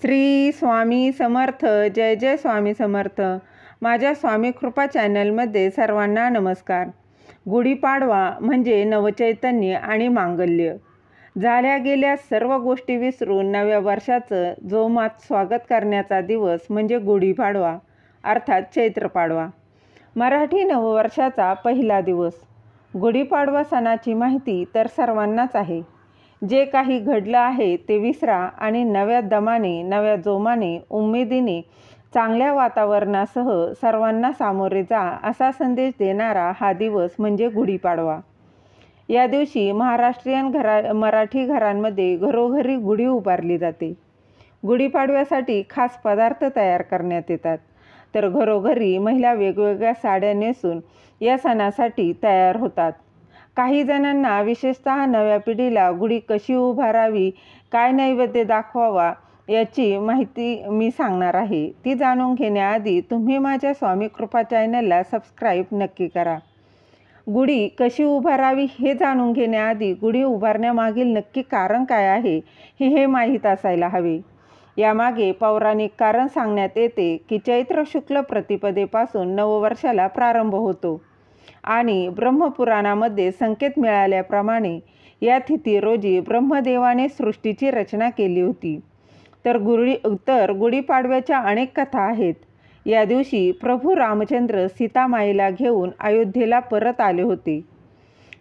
श्री स्वामी समर्थ. जय जय स्वामी समर्थ. माझ्या स्वामी कृपा चॅनलमध्ये सर्वांना नमस्कार. गुढीपाडवा म्हणजे नवचैतन्य आणि मांगल्य. झाल्या गेल्या सर्व गोष्टी विसरून नव्या वर्षाचं जोमात स्वागत करण्याचा दिवस म्हणजे गुढीपाडवा अर्थात चैत्र पाडवा. मराठी नववर्षाचा पहिला दिवस. गुढीपाडवा सणाची माहिती तर सर्वांनाच आहे. जे काही घडलं आहे ते विसरा आणि नव्या दमाने, नव्या जोमाने, उमेदीने, चांगल्या वातावरणासह सर्वांना सामोरे जा असा संदेश देणारा हा दिवस म्हणजे गुढीपाडवा. या दिवशी मराठी घरांमध्ये घरोघरी गुढी उभारली जाते. गुढीपाडव्यासाठी खास पदार्थ तयार करण्यात येतात. तर घरोघरी महिला वेगवेगळ्या साड्या नेसून या सणासाठी तयार होतात. काही जणांना विशेषतः नव्या पिढीला गुढी कशी उभारावी, काय नैवेद्य दाखवावा याची माहिती मी सांगणार आहे. ती जाणून घेण्याआधी तुम्ही माझ्या स्वामी कृपा चॅनलला सबस्क्राईब नक्की करा. गुढी कशी उभारावी हे जाणून घेण्याआधी गुढी उभारण्यामागील नक्की कारण काय आहे हे माहीत असायला हवे. यामागे पौराणिक कारण सांगण्यात येते की चैत्र शुक्ल प्रतिपदेपासून नववर्षाला प्रारंभ होतो आणि ब्रह्मपुराणामध्ये संकेत मिळाल्याप्रमाणे या तिथी रोजी ब्रह्मदेवाने सृष्टीची रचना केली होती. तर गुढीपाडव्याच्या अनेक कथा आहेत. या दिवशी प्रभू रामचंद्र सीतामाईला घेऊन अयोध्येला परत आले होते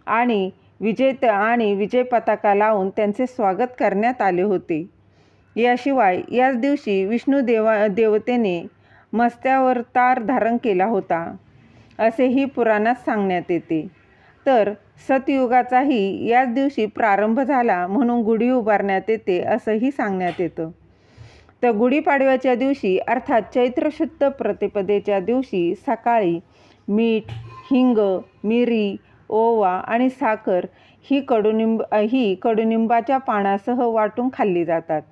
आणि विजय पताका लावून त्यांचे स्वागत करण्यात आले होते. याशिवाय याच दिवशी विष्णू देवतेने मत्स्यावतार धारण केला होता असेही पुराणात सांगण्यात येते. तर सतयुगाचाही याच दिवशी प्रारंभ झाला म्हणून गुढी उभारण्यात येते असंही सांगण्यात येतं. तर गुढीपाडव्याच्या दिवशी अर्थात चैत्र शुद्ध प्रतिपदेच्या दिवशी सकाळी मीठ, हिंग, मिरी, ओवा आणि साखर ही कडुनिंबाच्या पानासह वाटून खाल्ली जातात.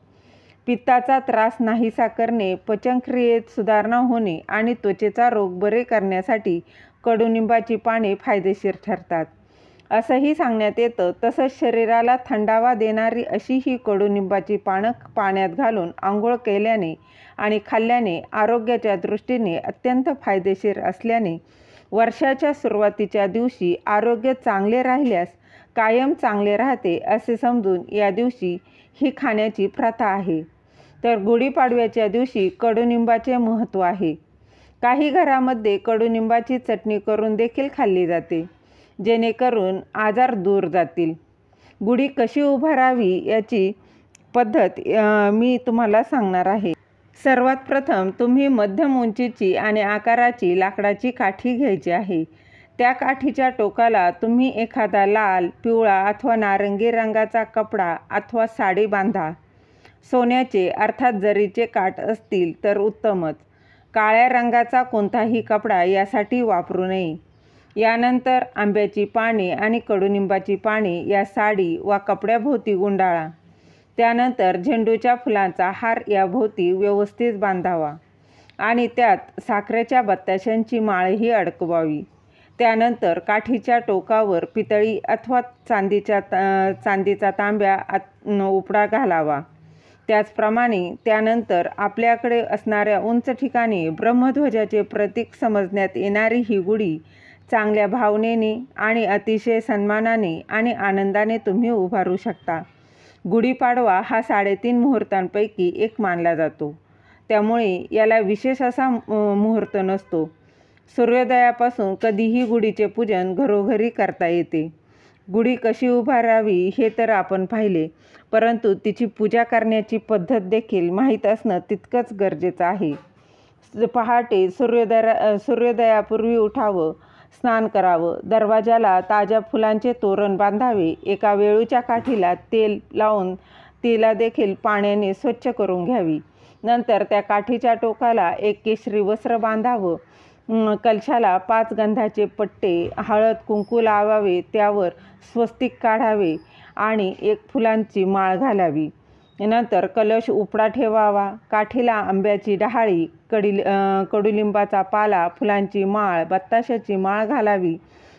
पित्ताचा त्रास नाहीसा करणे, पचनक्रियेत सुधारणा होणे आणि त्वचेचा रोग बरे करण्यासाठी कडुनिंबाची पाने फायदेशीर ठरतात असंही सांगण्यात येतं. तसंच शरीराला थंडावा देणारी अशी ही कडुनिंबाची पानं पाण्यात घालून आंघोळ केल्याने आणि खाल्ल्याने आरोग्याच्या दृष्टीने अत्यंत फायदेशीर असल्याने वर्षाच्या सुरुवातीच्या दिवशी आरोग्य चांगले राहिल्यास कायम चांगले राहते असे समजून या दिवशी ही खाण्याची प्रथा आहे. तर गुढीपाडव्याच्या दिवशी कडुनिंबाचे महत्त्व आहे. काही घरामध्ये कडुनिंबाची चटणी करून देखील खाल्ली जाते जेणेकरून आजार दूर जातील. गुढी कशी उभारावी याची पद्धत मी तुम्हाला सांगणार आहे. सर्वात प्रथम तुम्ही मध्यम उंचीची आणि आकाराची लाकडाची काठी घ्यायची आहे. त्या काठीच्या टोकाला तुम्ही एखादा लाल, पिवळा अथवा नारंगी रंगाचा कपडा अथवा साडी बांधा. सोन्याचे अर्थात जरीचे काठ असतील तर उत्तमच. काळ्या रंगाचा कोणताही कपडा यासाठी वापरू नये. यानंतर आंब्याची पाने आणि कडुनिंबाची पाने या साडी वा कपड्याभोवती गुंडाळा. त्यानंतर झेंडूच्या फुलांचा हार याभोवती व्यवस्थित बांधावा आणि त्यात साखरेच्या बत्ताशांची माळही अडकवावी. त्यानंतर काठीच्या टोकावर पितळी अथवा चांदीचा तांब्या उपडा घालावा. त्याचप्रमाणे त्यानंतर आपल्याकडे असणाऱ्या उंच ठिकाणी ब्रह्मध्वजाचे प्रतीक समजण्यात येणारी ही गुढी चांगल्या भावनेने आणि अतिशय सन्मानाने आणि आनंदाने तुम्ही उभारू शकता. गुढीपाडवा हा 3.5 मुहूर्तांपैकी एक मानला जातो. त्यामुळे याला विशेष असा मुहूर्त नसतो. सूर्योदयापासून कधीही गुढीचे पूजन घरोघरी करता येते. गुढी कशी उभारावी हे तर आपण पाहिले, परंतु तिची पूजा करण्याची पद्धत देखील माहीत असणं तितकंच गरजेचं आहे. पहाटे सूर्योदयापूर्वी उठावं, स्नान करावं, दरवाजाला ताज्या फुलांचे तोरण बांधावे, एका वेळूच्या काठीला तेल लावून तिला देखील पाण्याने स्वच्छ करून घ्यावी. नंतर त्या काठीच्या टोकाला एक केशरी वस्त्र बांधावं. कलशाला 5 गंधाचे पट्टे, हळद कुंकू लावावे, त्यावर स्वस्तिक काढावे आणि एक फुलांची माळ घालावी. नंतर कलश उपडा ठेवावा. काठीला आंब्याची डहाळी, कडुलिंबाचा पाला, फुलांची माळ, बत्ताशाची माळ घालावी.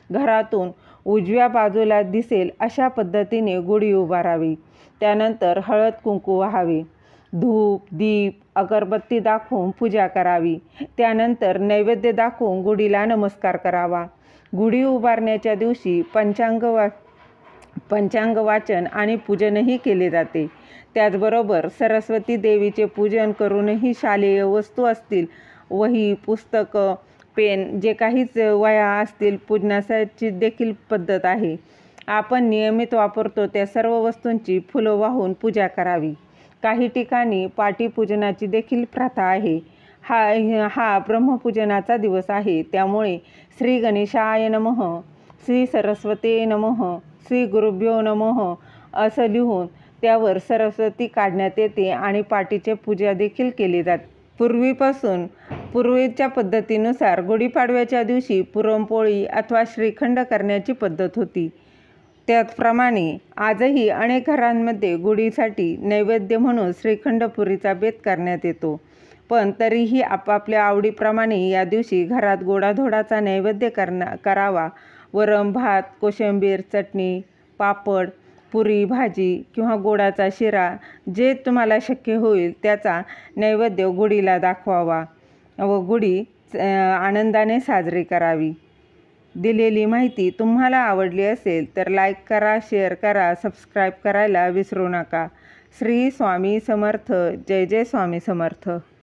घरातून उजव्या बाजूला दिसेल अशा पद्धतीने गुढी उभारावी. त्यानंतर हळद कुंकू वाहावे. धूप दीप अगरबत्ती दाखवून पूजा करावी. त्यानंतर नैवेद्य दाखवून गुढीला नमस्कार करावा. गुढी उभारण्याच्या दिवशी पंचांग वाचन आणि पूजनही केले जाते. त्याचबरोबर सरस्वती देवीचे पूजन करूनही शालेय वस्तू असतील, वही पुस्तकं पेन जे काहीच वह्या असतील पूजनाची देखील पद्धत आहे. आपण नियमित वापरतो त्या सर्व वस्तूंची फुलं वाहून पूजा करावी. काही ठिकाणी पाटीपूजनाची देखील प्रथा आहे. हा ब्रह्मपूजनाचा दिवस आहे. त्यामुळे श्री गणेशाय नमः, श्री सरस्वते नमः, श्री गुरुभ्यो नमः असं लिहून त्यावर सरस्वती काढण्यात येते आणि पाटीचे पूजा देखील केली जाते. पूर्वीच्या पद्धतीनुसार गुढीपाडव्याच्या दिवशी पुरणपोळी अथवा श्रीखंड करण्याची पद्धत होती. त्याचप्रमाणे आजही अनेक घरांमध्ये गुढीसाठी नैवेद्य म्हणून श्रीखंड पुरीचा बेत करण्यात येतो. पण तरीही आपापल्या आवडीप्रमाणे या दिवशी घरात गोडाधोडाचा नैवेद्य करावा. वरण भात, कोशिंबीर, चटणी, पापड, पुरी भाजी किंवा गोडाचा शिरा जे तुम्हाला शक्य होईल त्याचा नैवेद्य गुढीला दाखवावा व गुढी आनंदाने साजरी करावी. दिलेली माहिती तुम्हाला आवडली असेल तर लाईक करा, शेअर करा, सबस्क्राईब करायला विसरू नका. श्री स्वामी समर्थ. जय जय स्वामी समर्थ.